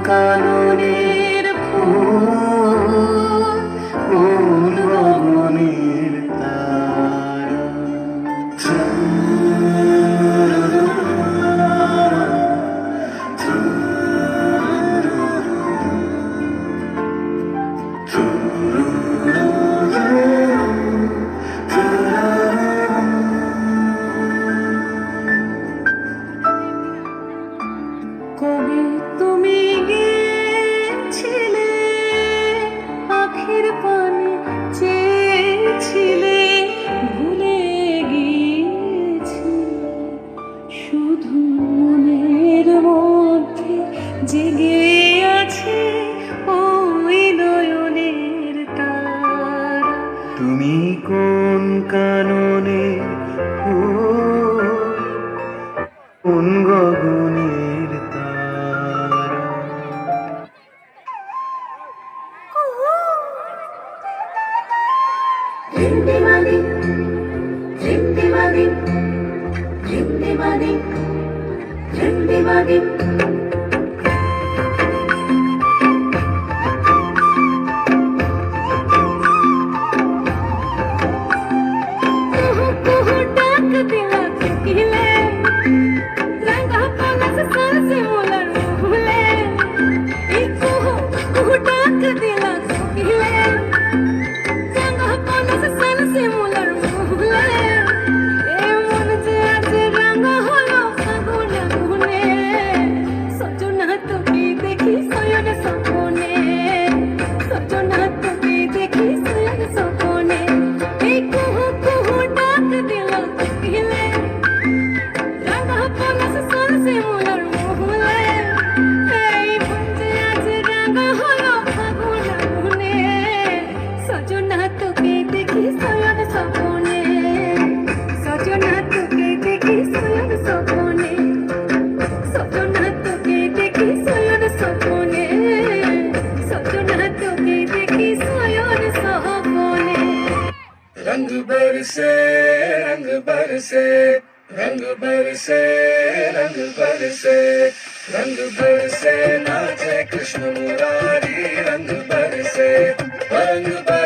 কাননের ফুল, কোন গগনের তারা। কবি তুমি গেছিলে, আখের পানে চেয়েছিলে, ভুলে গিয়েছি শুধু মনের মধ্যে জেগে আছে ওই নয়নের তারা। তুমি কোন কাননে ফুল, কোন গগনের তারা। রিমঝিমানি, রিমঝিমানি, রিমঝিমানি, রিমঝিমানি। কুহু কুহু ডাক দিলা কোকিলে, रंगा पलक सर से मोलर भूले, कुहू कुहू डाक दिला कोकिले, रंगा पलक सर से मोलर भूले। ए मन जे आज रंगा हलो फागुन गुने, सजना तुकी देखी सयन सपने, सजना तुकी देखी सयन सपने। ए कुहू कुहू डाक दिला कोकिले, रंगा पलक सर से मोलर भूले। এই মঞ্চে আজ রাঙা হলো ফাগুন গুনে, সজনা তোকে দেখি সয়ন সপনে, সজনা তোকে দেখি সয়ন সপনে, সজনা তোকে দেখি সয়ন সপনে, সজনা তোকে দেখি সয়ন সপনে। रंग बरसे, रंग बरसे, रंग बरसे, रंग बरसे, रंग बरसे, नाचे कृष्ण मुरारी। रंग बरसे, रंग बरसे।